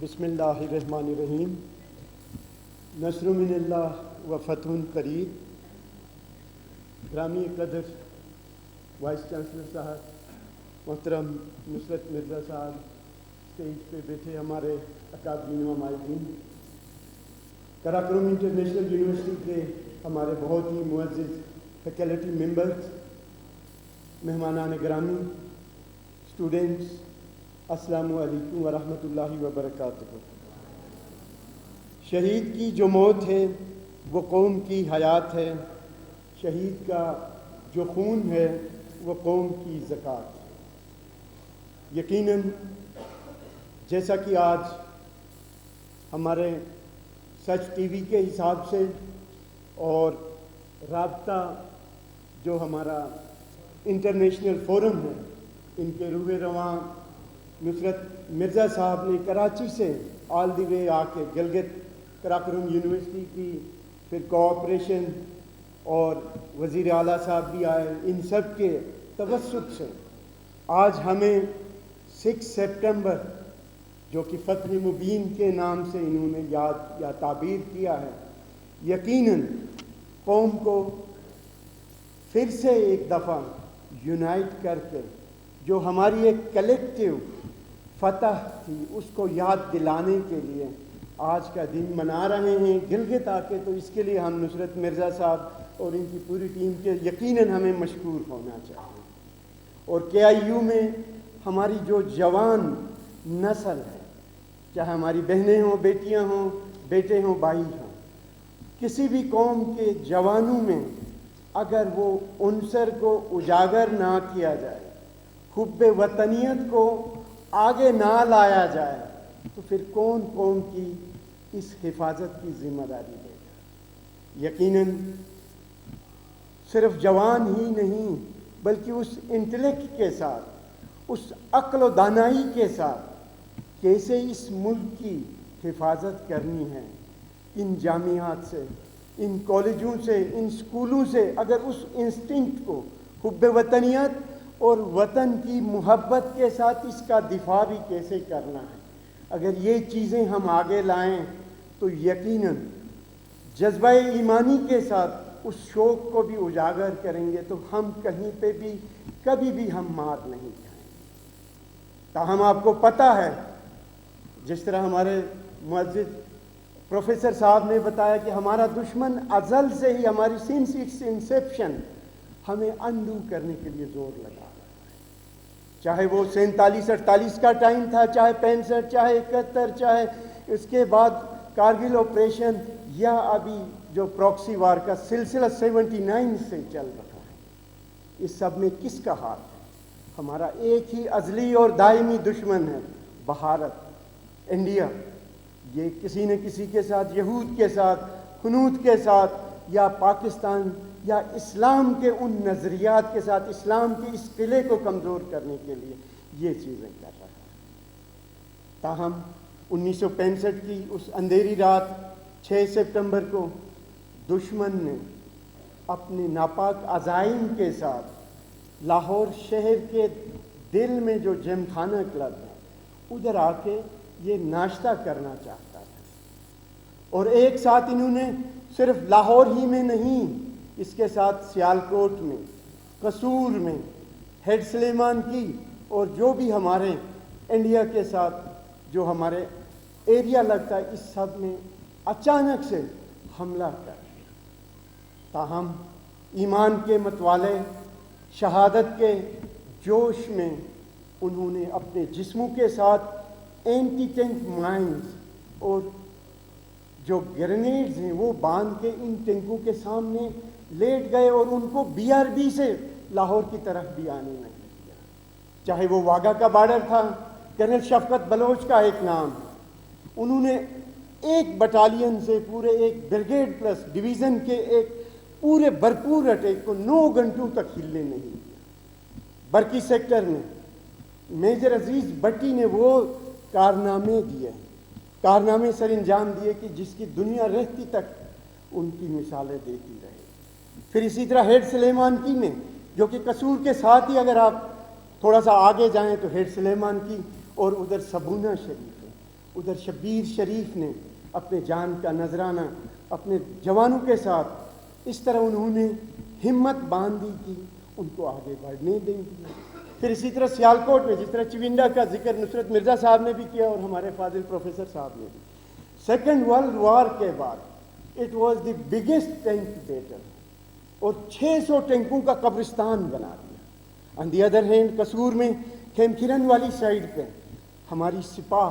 بسم اللہ الرحمن الرحیم۔ نصر من اللہ و فتح قریب۔ گرامی قدر وائس چانسلر صاحب، محترم نصرت مرزا صاحب، اسٹیج پہ بیٹھے ہمارے اکادمی نمائندین، قراقرم انٹرنیشنل یونیورسٹی کے ہمارے بہت ہی معزز فیکلٹی ممبرز، مہمانان گرامی، اسٹوڈنٹس، السلام علیکم ورحمۃ اللہ وبرکاتہ۔ شہید کی جو موت ہے وہ قوم کی حیات ہے، شہید کا جو خون ہے وہ قوم کی زکوٰۃ ہے۔ یقیناً جیسا کہ آج ہمارے سچ ٹی وی کے حساب سے اور رابطہ جو ہمارا انٹرنیشنل فورم ہے، ان کے روح رواں نصرت مرزا صاحب نے کراچی سے آل دی وے آ کے گلگت قراقرم یونیورسٹی کی، پھر کوآپریشن اور وزیر اعلیٰ صاحب بھی آئے، ان سب کے توسط سے آج ہمیں 6 سپٹمبر جو کہ فتح مبین کے نام سے انہوں نے یاد یا تعبیر کیا ہے، یقیناً قوم کو پھر سے ایک دفعہ یونائٹ کر کے جو ہماری ایک کلیکٹیو فتح تھی اس کو یاد دلانے کے لیے آج کا دن منا رہے ہیں گلگت آ کے، تو اس کے لیے ہم نصرت مرزا صاحب اور ان کی پوری ٹیم کے یقیناً ہمیں مشکور ہونا چاہیے۔ اور KIU میں ہماری جو جوان نسل ہے، چاہے ہماری بہنیں ہوں، بیٹیاں ہوں، بیٹے ہوں، بھائی ہوں، کسی بھی قوم کے جوانوں میں اگر وہ عنصر کو اجاگر نہ کیا جائے، حب وطنیت کو آگے نہ لایا جائے، تو پھر کون قوم کی اس حفاظت کی ذمہ داری لے گا؟ یقیناً صرف جوان ہی نہیں بلکہ اس انٹلیکٹ کے ساتھ، اس عقل و دانائی کے ساتھ کیسے اس ملک کی حفاظت کرنی ہے، ان جامعات سے، ان کالجوں سے، ان سکولوں سے اگر اس انسٹنکٹ کو، حب وطنیت اور وطن کی محبت کے ساتھ اس کا دفاع بھی کیسے کرنا ہے، اگر یہ چیزیں ہم آگے لائیں تو یقیناً جذبہ ایمانی کے ساتھ اس شوق کو بھی اجاگر کریں گے تو ہم کہیں پہ بھی کبھی بھی ہم مار نہیں کھائیں گے۔ تاہم آپ کو پتہ ہے، جس طرح ہمارے معزز پروفیسر صاحب نے بتایا کہ ہمارا دشمن ازل سے ہی، ہماری سنس اٹس انسیپشن، ہمیں انڈو کرنے کے لیے زور لگا رہا ہے، چاہے وہ 47-48 کا ٹائم تھا، چاہے 65، چاہے 71، چاہے اس کے بعد کارگل آپریشن، یا ابھی جو پراکسی وار کا سلسلہ 79 سے چل رہا ہے۔ اس سب میں کس کا ہاتھ ہے؟ ہمارا ایک ہی ازلی اور دائمی دشمن ہے، بھارت، انڈیا۔ یہ کسی نہ کسی کے ساتھ، یہود کے ساتھ، ہنود کے ساتھ، یا پاکستان یا اسلام کے ان نظریات کے ساتھ، اسلام کے اس قلعے کو کمزور کرنے کے لیے یہ چیزیں کر رہا ہے۔ تاہم 1965 کی اس اندھیری رات 6 سپٹمبر کو دشمن نے اپنے ناپاک عزائم کے ساتھ لاہور شہر کے دل میں جو جم خانہ کلب ہے ادھر آ کے یہ ناشتہ کرنا چاہتا تھا، اور ایک ساتھ انہوں نے صرف لاہور ہی میں نہیں، اس کے ساتھ سیالکوٹ میں، قصور میں، ہیڈ سلیمان کی، اور جو بھی ہمارے انڈیا کے ساتھ جو ہمارے ایریا لگتا ہے، اس سب میں اچانک سے حملہ کر دیا۔ تاہم ایمان کے متوالے، شہادت کے جوش میں انہوں نے اپنے جسموں کے ساتھ اینٹی ٹینک مائنز اور جو گرینیڈز ہیں وہ باندھ کے ان ٹینکوں کے سامنے لیٹ گئے، اور ان کو BRB سے لاہور کی طرف بھی آنے نہیں دیا۔ چاہے وہ واگا کا بارڈر تھا، کرنل شفقت بلوچ کا ایک نام ہے، انہوں نے ایک بٹالین سے پورے ایک بریگیڈ پلس ڈویژن کے ایک پورے بھرپور اٹیک کو 9 گھنٹوں تک ہلنے نہیں دیا۔ برکی سیکٹر میں میجر عزیز بٹی نے وہ کارنامے دیے، کارنامے سر انجام دیے کہ جس کی دنیا رہتی تک ان کی مثالیں دیتی رہے۔ پھر اسی طرح ہیڈ سلیمان کی میں، جو کہ قصور کے ساتھ ہی اگر آپ تھوڑا سا آگے جائیں تو ہیڈ سلیمان کی، اور ادھر سبونہ شریف ہے، ادھر شبیر شریف نے اپنے جان کا نذرانہ اپنے جوانوں کے ساتھ اس طرح انہوں نے ہمت باندھی کہ ان کو آگے بڑھنے دیں گے. پھر اسی طرح سیالکوٹ میں جس طرح چونڈا کا ذکر نصرت مرزا صاحب نے بھی کیا اور ہمارے فاضل پروفیسر صاحب نے بھی. سیکنڈ ورلڈ وار کے بعد it was the biggest tank battle اور 600 ٹینکوں کا قبرستان بنا دیا. آن دی ادر ہینڈ قصور میں خیم کھرن والی سائڈ پہ ہماری سپاہ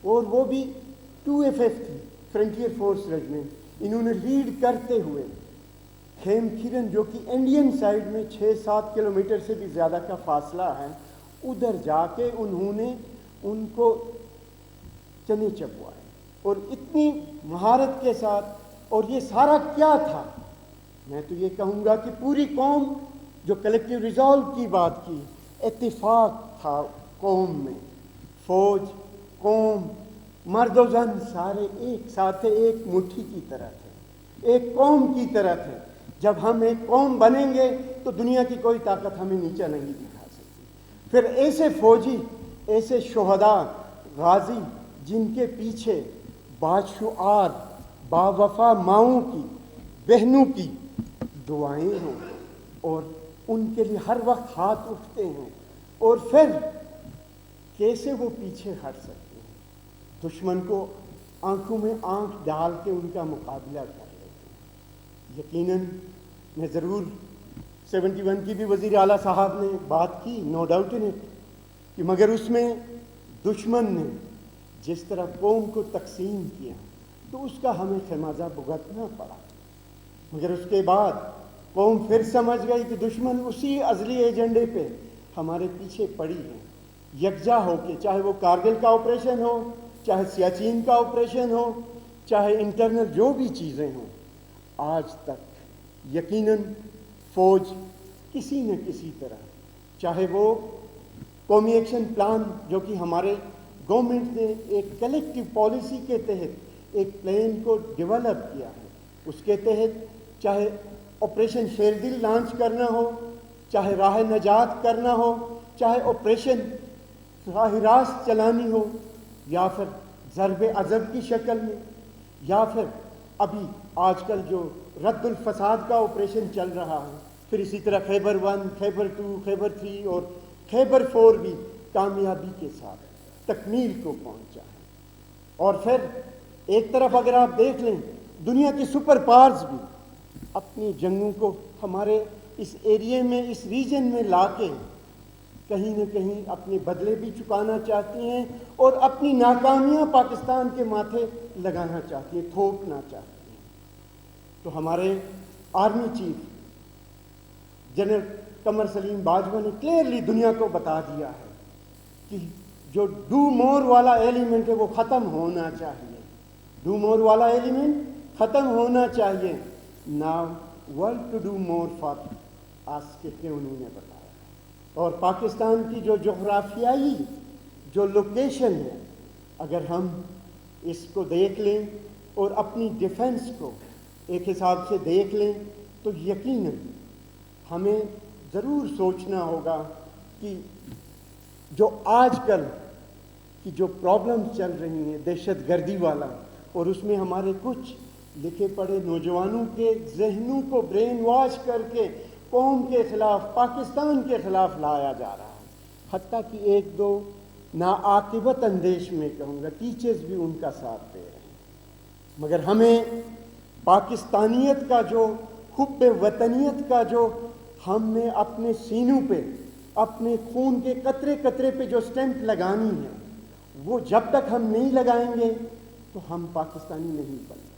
اور وہ بھی 2FF تھی فرنٹیئر فورس ریجمنٹ, انہوں نے لیڈ کرتے ہوئے خیم کھرن جو کہ انڈین سائڈ میں 6-7 کلومیٹر سے بھی زیادہ کا فاصلہ ہے, ادھر جا کے انہوں نے ان کو چنے چبوائے اور اتنی مہارت کے ساتھ. اور یہ سارا کیا تھا؟ میں تو یہ کہوں گا کہ پوری قوم جو کلیکٹیو ریزالو کی بات کی, اتفاق تھا قوم میں, فوج, قوم, مرد و زن سارے ایک ساتھ تھے, ایک مٹھی کی طرح تھے, ایک قوم کی طرح تھے. جب ہم ایک قوم بنیں گے تو دنیا کی کوئی طاقت ہمیں نیچا نہیں دکھا سکتی. پھر ایسے فوجی, ایسے شہداء, غازی جن کے پیچھے باشعار باوفا ماؤں کی, بہنوں کی دعائیں ہوں اور ان کے لیے ہر وقت ہاتھ اٹھتے ہیں, اور پھر کیسے وہ پیچھے ہٹ سکتے ہیں؟ دشمن کو آنکھوں میں آنکھ ڈال کے ان کا مقابلہ کر لیتے ہیں. یقیناً میں ضرور 71 کی بھی وزیر اعلیٰ صاحب نے بات کی, نو ڈاؤٹ ان اٹ, کہ مگر اس میں دشمن نے جس طرح قوم کو تقسیم کیا تو اس کا ہمیں خمیازہ بھگتنا پڑا. مگر اس کے بعد قوم پھر سمجھ گئی کہ دشمن اسی ازلی ایجنڈے پہ ہمارے پیچھے پڑی ہے. یکجا ہو کے, چاہے وہ کارگل کا آپریشن ہو, چاہے سیاچین کا آپریشن ہو, چاہے انٹرنل جو بھی چیزیں ہوں, آج تک یقیناً فوج کسی نہ کسی طرح, چاہے وہ قومی ایکشن پلان جو کہ ہمارے گورنمنٹ نے ایک کلیکٹیو پالیسی کے تحت ایک پلان کو ڈیولپ کیا ہے, اس کے تحت چاہے آپریشن شیر دل لانچ کرنا ہو, چاہے راہ نجات کرنا ہو, چاہے آپریشن راہ راست چلانی ہو, یا پھر ضرب عضب کی شکل میں, یا پھر ابھی آج کل جو رد الفساد کا آپریشن چل رہا ہے, پھر اسی طرح خیبر 1, خیبر 2, خیبر 3 اور خیبر 4 بھی کامیابی کے ساتھ تکمیل کو پہنچا ہے. اور پھر ایک طرف اگر آپ دیکھ لیں, دنیا کی سپر پاورز بھی اپنی جنگوں کو ہمارے اس ایریے میں, اس ریجن میں لا کے کہیں نہ کہیں اپنے بدلے بھی چکانا چاہتی ہیں اور اپنی ناکامیاں پاکستان کے ماتھے لگانا چاہتی ہیں, تھوپنا چاہتی ہیں. تو ہمارے آرمی چیف جنرل قمر سلیم باجوہ نے کلیئرلی دنیا کو بتا دیا ہے کہ جو ڈو مور والا ایلیمنٹ ہے وہ ختم ہونا چاہیے, ڈو مور والا ایلیمنٹ ختم ہونا چاہیے. Now world to do more for us کے انہوں نے بتایا. اور پاکستان کی جو جغرافیائی جو لوکیشن ہے, اگر ہم اس کو دیکھ لیں اور اپنی ڈیفنس کو ایک حساب سے دیکھ لیں تو یقیناً ہمیں ضرور سوچنا ہوگا کہ جو آج کل کی جو پرابلم چل رہی ہیں دہشت گردی والا, اور اس میں ہمارے کچھ لکھے پڑھے نوجوانوں کے ذہنوں کو برین واش کر کے قوم کے خلاف, پاکستان کے خلاف لایا جا رہا ہے. حتیٰ کہ ایک دو ناعاقبت اندیش میں کہوں گا ٹیچرز بھی ان کا ساتھ دے رہے ہیں. مگر ہمیں پاکستانیت کا جو حب وطنیت کا جو ہم نے اپنے سینوں پہ, اپنے خون کے قطرے قطرے پہ جو سٹیمپ لگانی ہے, وہ جب تک ہم نہیں لگائیں گے تو ہم پاکستانی نہیں بنیں.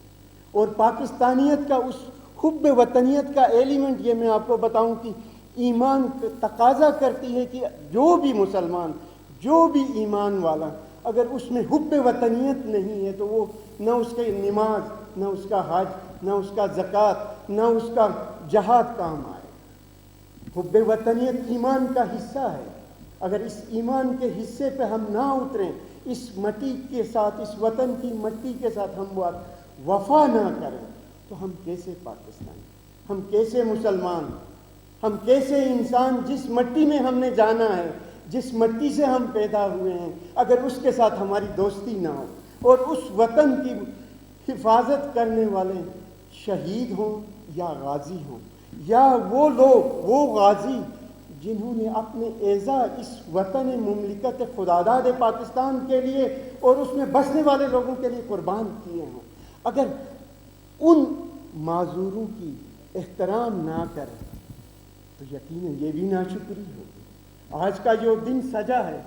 اور پاکستانیت کا اس حب وطنیت کا ایلیمنٹ, یہ میں آپ کو بتاؤں کہ ایمان تقاضا کرتی ہے کہ جو بھی مسلمان, جو بھی ایمان والا, اگر اس میں حب وطنیت نہیں ہے تو وہ نہ اس کی نماز, نہ اس کا حج, نہ اس کا زکوٰۃ, نہ اس کا جہاد کام آئے. حب وطنیت ایمان کا حصہ ہے. اگر اس ایمان کے حصے پہ ہم نہ اتریں, اس مٹی کے ساتھ, اس وطن کی مٹی کے ساتھ ہم وفا نہ کریں, تو ہم کیسے پاکستانی, ہم کیسے مسلمان, ہم کیسے انسان جس مٹی میں ہم نے جانا ہے, جس مٹی سے ہم پیدا ہوئے ہیں، اگر اس کے ساتھ ہماری دوستی نہ ہو، اور اس وطن کی حفاظت کرنے والے شہید ہوں یا غازی ہوں، یا وہ لوگ، وہ غازی جنہوں نے اپنے اعزا اس وطن مملکت خداداد پاکستان کے لیے اور اس میں بسنے والے لوگوں کے لیے قربان کیے ہوں، اگر ان معذوروں کی احترام نہ کریں تو یقیناً یہ بھی ناشکری ہوگی۔ آج کا جو دن سجا ہے،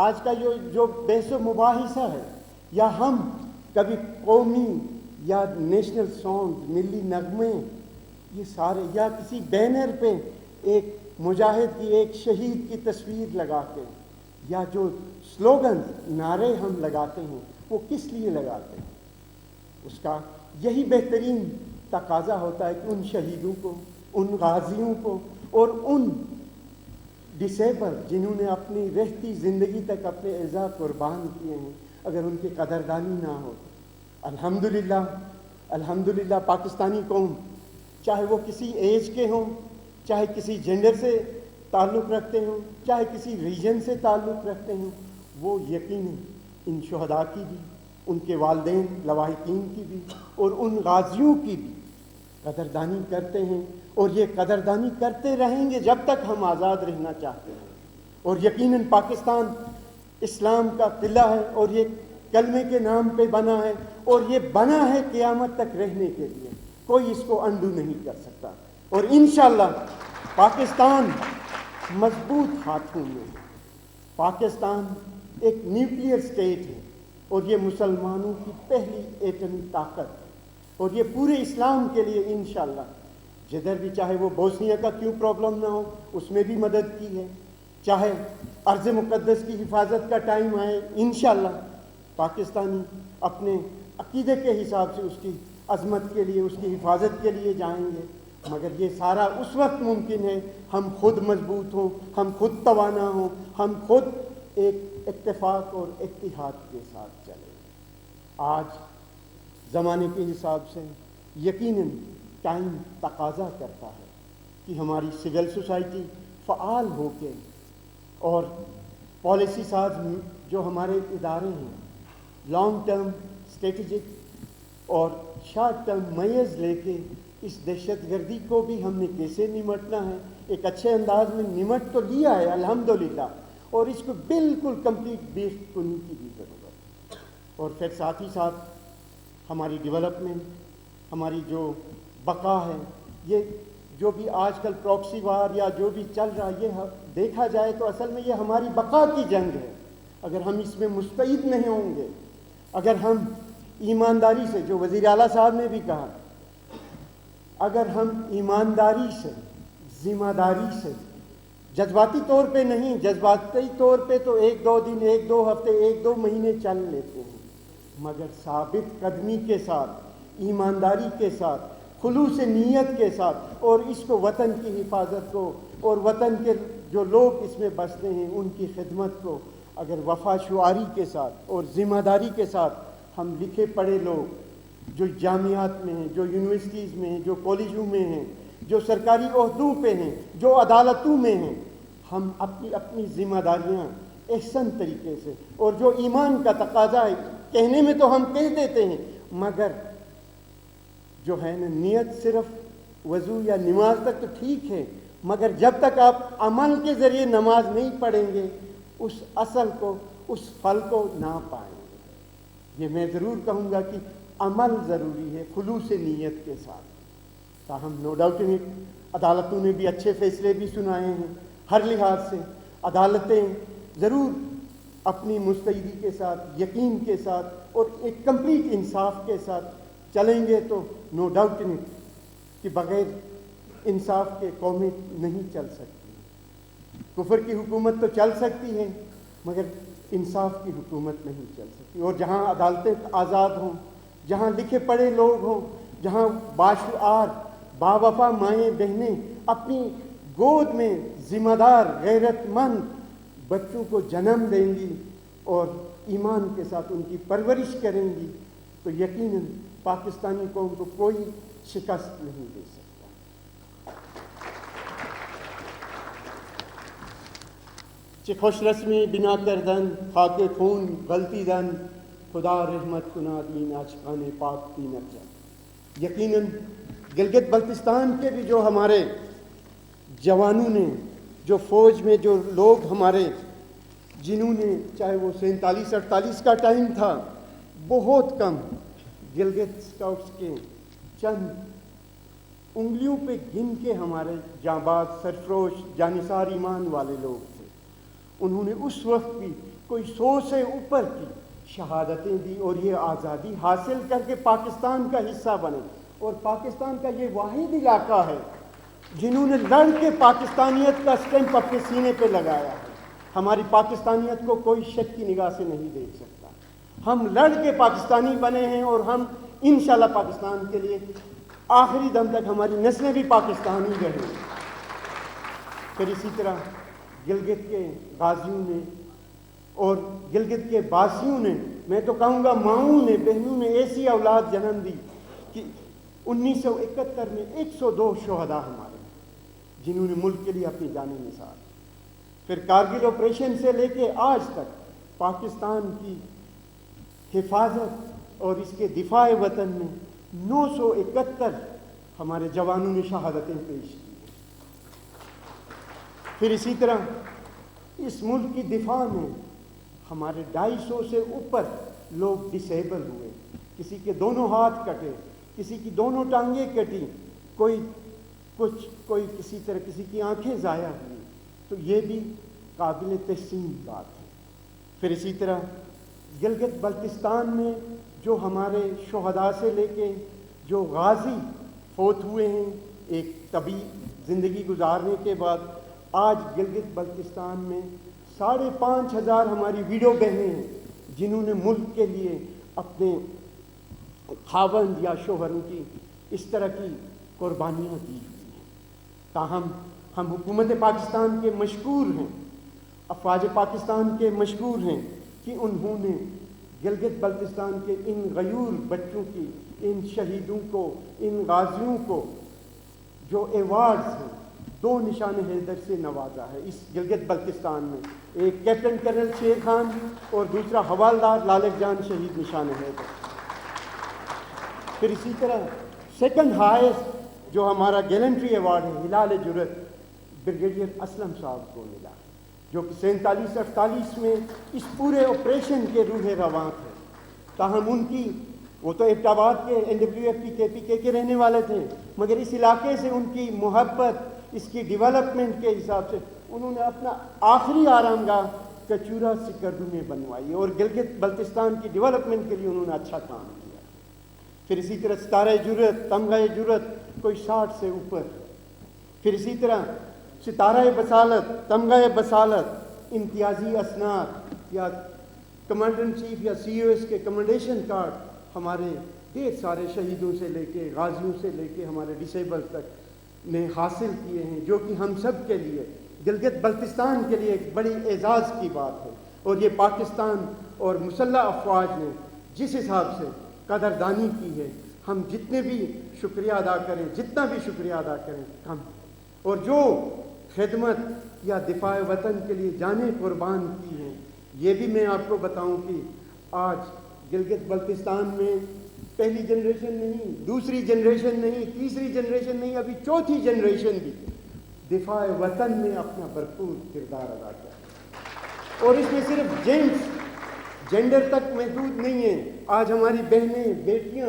آج کا جو بحث و مباحثہ ہے، یا ہم کبھی قومی یا نیشنل سانگ، ملی نغمے، یہ سارے، یا کسی بینر پہ ایک مجاہد کی، ایک شہید کی تصویر لگا کے، یا جو سلوگن، نعرے ہم لگاتے ہیں، وہ کس لیے لگاتے ہیں؟ اس کا یہی بہترین تقاضا ہوتا ہے کہ ان شہیدوں کو، ان غازیوں کو، اور ان ڈسیبل جنہوں نے اپنی رہتی زندگی تک اپنے اعزا قربان کیے ہیں، اگر ان کی قدردانی نہ ہو۔ الحمدللہ پاکستانی قوم، چاہے وہ کسی ایج کے ہوں، چاہے کسی جینڈر سے تعلق رکھتے ہوں، چاہے کسی ریجن سے تعلق رکھتے ہوں، وہ یقیناً ان شہداء کی بھی، ان کے والدین لواحقین کی بھی، اور ان غازیوں کی بھی قدردانی کرتے ہیں، اور یہ قدردانی کرتے رہیں گے جب تک ہم آزاد رہنا چاہتے ہیں۔ اور یقیناً پاکستان اسلام کا قلعہ ہے، اور یہ کلمے کے نام پہ بنا ہے، اور یہ بنا ہے قیامت تک رہنے کے لیے، کوئی اس کو انڈو نہیں کر سکتا۔ اور انشاءاللہ پاکستان مضبوط ہاتھوں میں ہے۔ پاکستان ایک نیوکلیئر اسٹیٹ ہے، اور یہ مسلمانوں کی پہلی ایٹمی طاقت ہے، اور یہ پورے اسلام کے لیے انشاءاللہ جدھر بھی، چاہے وہ بوسنیا کا کیوں پرابلم نہ ہو، اس میں بھی مدد کی ہے، چاہے ارض مقدس کی حفاظت کا ٹائم آئے، انشاءاللہ پاکستانی اپنے عقیدے کے حساب سے اس کی عظمت کے لیے، اس کی حفاظت کے لیے جائیں گے۔ مگر یہ سارا اس وقت ممکن ہے ہم خود مضبوط ہوں، ہم خود توانا ہوں، ہم خود ایک اتفاق اور اتحاد کے ساتھ چلیں۔ آج زمانے کے حساب سے یقیناً ٹائم تقاضا کرتا ہے کہ ہماری سول سوسائٹی فعال ہو کے، اور پالیسی ساز جو ہمارے ادارے ہیں، لانگ ٹرم اسٹریٹجک اور شارٹ ٹرم میئرز لے کے اس دہشت گردی کو بھی ہم نے کیسے نمٹنا ہے، ایک اچھے انداز میں نمٹ تو لیا ہے الحمدللہ، اور اس کو بالکل کمپلیٹ بیسڈ کنی کی بھی ضرورت ہے۔ اور پھر ساتھ ہی ساتھ ہماری ڈیولپمنٹ، ہماری جو بقا ہے، یہ جو بھی آج کل پراکسی وار یا جو بھی چل رہا ہے، یہ دیکھا جائے تو اصل میں یہ ہماری بقا کی جنگ ہے۔ اگر ہم اس میں مستعد نہیں ہوں گے، اگر ہم ایمانداری سے، جو وزیر اعلیٰ صاحب نے بھی کہا، اگر ہم ایمانداری سے، ذمہ داری سے، جذباتی طور پہ نہیں، جذباتی طور پہ تو ایک دو دن، ایک دو ہفتے، ایک دو مہینے چل لیتے ہیں، مگر ثابت قدمی کے ساتھ، ایمانداری کے ساتھ، خلوص نیت کے ساتھ، اور اس کو وطن کی حفاظت کو، اور وطن کے جو لوگ اس میں بستے ہیں ان کی خدمت کو اگر وفا شعاری کے ساتھ اور ذمہ داری کے ساتھ ہم لکھے پڑھے لوگ جو جامعات میں ہیں، جو یونیورسٹیز میں ہیں، جو کالجوں میں ہیں، جو سرکاری عہدوں پہ ہیں، جو عدالتوں میں ہیں، ہم اپنی ذمہ داریاں احسن طریقے سے، اور جو ایمان کا تقاضا ہے، کہنے میں تو ہم کہہ دیتے ہیں، مگر جو ہے نا نیت صرف وضو یا نماز تک تو ٹھیک ہے، مگر جب تک آپ عمل کے ذریعے نماز نہیں پڑھیں گے اس اصل کو، اس پھل کو نہ پائیں گے۔ یہ میں ضرور کہوں گا کہ عمل ضروری ہے خلوص نیت کے ساتھ۔ تاہم نو ڈاؤٹ عدالتوں نے بھی اچھے فیصلے بھی سنائے ہیں، ہر لحاظ سے عدالتیں ضرور اپنی مستعدی کے ساتھ، یقین کے ساتھ، اور ایک کمپلیٹ انصاف کے ساتھ چلیں گے تو نو ڈاؤٹ کہ بغیر انصاف کے قومیں نہیں چل سکتی۔ کفر کی حکومت تو چل سکتی ہے، مگر انصاف کی حکومت نہیں چل سکتی۔ اور جہاں عدالتیں آزاد ہوں، جہاں لکھے پڑھے لوگ ہوں، جہاں باشعار باوفا مائیں بہنیں اپنی گود میں ذمہ دار غیرت مند بچوں کو جنم دیں گی اور ایمان کے ساتھ ان کی پرورش کریں گی، تو یقیناً پاکستانی قوم کو کوئی شکست نہیں دے سکتا۔ چه خوش رسمی بنا کردن خاک خون غلطی دن خدا رحمت کناد این عاشقان پاک دینت جان. یقیناً گلگت بلتستان کے بھی جو ہمارے جوانوں نے، جو فوج میں جو لوگ ہمارے جنہوں نے، چاہے وہ 47-48 کا ٹائم تھا، بہت کم گلگت اسکاؤٹس کے چند انگلیوں پہ گن کے ہمارے جانباز سرفروش جانثار ایمان والے لوگ تھے. انہوں نے اس وقت بھی کوئی 100 سے اوپر کی شہادتیں دی اور یہ آزادی حاصل کر کے پاکستان کا حصہ بنے. اور پاکستان کا یہ واحد علاقہ ہے جنہوں نے لڑ کے پاکستانیت کا اسٹیمپ اپنے سینے پہ لگایا ہے. ہماری پاکستانیت کو کوئی شک کی نگاہ سے نہیں دیکھ سکتا. ہم لڑ کے پاکستانی بنے ہیں اور ہم انشاءاللہ پاکستان کے لیے آخری دم تک ہماری نسلیں بھی پاکستانی رہیں. پھر اسی طرح گلگت کے غازیوں نے اور گلگت کے باسیوں نے، میں تو کہوں گا ماؤں نے، بہنوں نے ایسی اولاد جنم دی کہ 1971 میں 102 شہداء ہمارے جنہوں نے ملک کے لیے اپنی جانیں نثار. پھر کارگل آپریشن سے لے کے آج تک پاکستان کی حفاظت اور اس کے دفاع وطن میں 971 ہمارے جوانوں نے شہادتیں پیش کی. پھر اسی طرح اس ملک کی دفاع میں ہمارے 250 سے اوپر لوگ ڈسیبل ہوئے. کسی کے دونوں ہاتھ کٹے، کسی کی دونوں ٹانگیں کٹی، کوئی کسی طرح کسی کی آنکھیں ضائع ہوئی. تو یہ بھی قابل تحسین بات ہے. پھر اسی طرح گلگت بلتستان میں جو ہمارے شہداء سے لے کے جو غازی فوت ہوئے ہیں ایک طبی زندگی گزارنے کے بعد، آج گلگت بلتستان میں 5,500 ہماری ویڈو بہنیں ہیں جنہوں نے ملک کے لیے اپنے خاوند یا شوہروں کی اس طرح کی قربانیاں دی ہوئی ہیں. تاہم ہم حکومت پاکستان کے مشکور ہیں، افواج پاکستان کے مشکور ہیں کہ انہوں نے گلگت بلتستان کے ان غیور بچوں کی، ان شہیدوں کو، ان غازیوں کو جو ایوارڈز ہیں 2 نشان حیدر سے نوازا ہے اس گلگت بلتستان میں. ایک کیپٹن کرنل شیر خان اور دوسرا حوالدار لالک جان شہید نشان حیدر. پھر اسی طرح سیکنڈ ہائیسٹ جو ہمارا گیلنٹری ایوارڈ ہے ہلال جرت بریگیڈیئر اسلم صاحب کو ملا، جو کہ 47-48 میں اس پورے آپریشن کے روح رواں تھے. تاہم ان کی، وہ تو ایبٹ آباد کے NWFP KPK کے رہنے والے تھے، مگر اس علاقے سے ان کی محبت، اس کی ڈیولپمنٹ کے حساب سے انہوں نے اپنا آخری آرام گاہ کچورا سکردو میں بنوائی اور گلگت بلتستان کی ڈیولپمنٹ کے لیے انہوں نے اچھا کام کیا. پھر اسی طرح ستارہ جرت، تمغہ جرت کوئی 60 سے اوپر. پھر اسی طرح ستارہ بصالت، تمغہ بصالت، امتیازی اسناد یا کمانڈر ان چیف یا COS کے کمنڈیشن کارڈ ہمارے ڈھیر سارے شہیدوں سے لے کے، غازیوں سے لے کے ہمارے ڈسیبل تک نے حاصل کیے ہیں، جو کہ ہم سب کے لیے، گلگت بلتستان کے لیے ایک بڑی اعزاز کی بات ہے. اور یہ پاکستان اور مسلح افواج نے جس حساب سے قدردانی کی ہے، ہم جتنے بھی شکریہ ادا کریں، جتنا بھی شکریہ ادا کریں کم. اور جو خدمت یا دفاع وطن کے لیے جانیں قربان کی ہیں، یہ بھی میں آپ کو بتاؤں کہ آج گلگت بلتستان میں پہلی جنریشن نہیں، دوسری جنریشن نہیں، تیسری جنریشن نہیں، ابھی چوتھی جنریشن بھی دفاع وطن میں اپنا بھرپور کردار ادا کیا. اور اس میں صرف جینڈر تک محدود نہیں ہے. آج ہماری بہنیں، بیٹیاں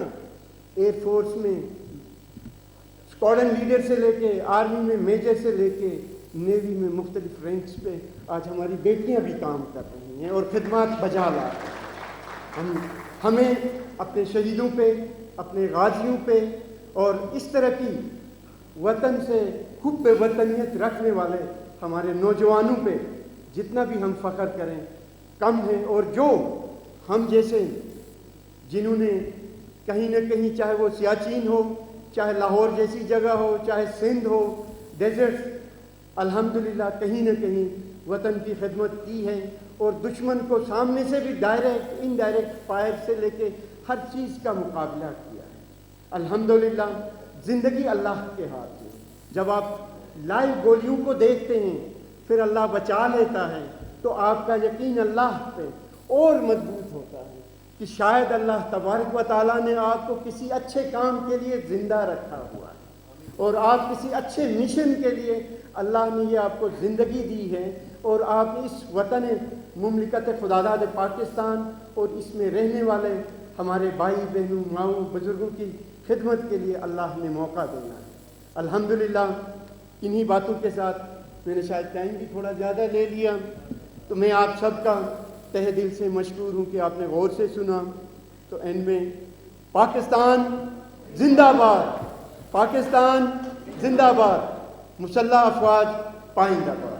ایئر فورس میں اسکواڈرن لیڈر سے لے کے، آرمی میں میجر سے لے کے، نیوی میں مختلف رینکس پہ آج ہماری بیٹیاں بھی کام کر رہی ہیں اور خدمات بجا لا رہی ہیں. ہمیں اپنے شہیدوں پہ، اپنے غازیوں پہ اور اس طرح کی وطن سے حب وطنیت رکھنے والے ہمارے نوجوانوں پہ جتنا بھی ہم فخر کریں کم ہے. اور جو ہم جیسے جنہوں نے کہیں نہ کہیں، چاہے وہ سیاچین ہو، چاہے لاہور جیسی جگہ ہو، چاہے سندھ ہو، ڈیزرٹ، الحمدللہ کہیں نہ کہیں وطن کی خدمت کی ہے اور دشمن کو سامنے سے بھی ڈائریکٹ انڈائریکٹ فائر سے لے کے ہر چیز کا مقابلہ کیا ہے. الحمدللہ زندگی اللہ کے ہاتھ میں. جب آپ لائیو گولیوں کو دیکھتے ہیں پھر اللہ بچا لیتا ہے، تو آپ کا یقین اللہ پہ اور مضبوط ہوتا ہے کہ شاید اللہ تبارک و تعالیٰ نے آپ کو کسی اچھے کام کے لیے زندہ رکھا ہوا ہے، اور آپ کسی اچھے مشن کے لیے اللہ نے یہ آپ کو زندگی دی ہے، اور آپ اس وطن مملکت خداداد پاکستان اور اس میں رہنے والے ہمارے بھائی بہنوں ماؤں بزرگوں کی خدمت کے لیے اللہ نے موقع دینا ہے۔ الحمدللہ انہی باتوں کے ساتھ میں نے شاید ٹائم بھی تھوڑا زیادہ لے لیا، تو میں آپ سب کا تہ دل سے مشکور ہوں کہ آپ نے غور سے سنا۔ تو اینڈ میں پاکستان زندہ باد، پاکستان زندہ باد، مسلح افواج پائندہ باد۔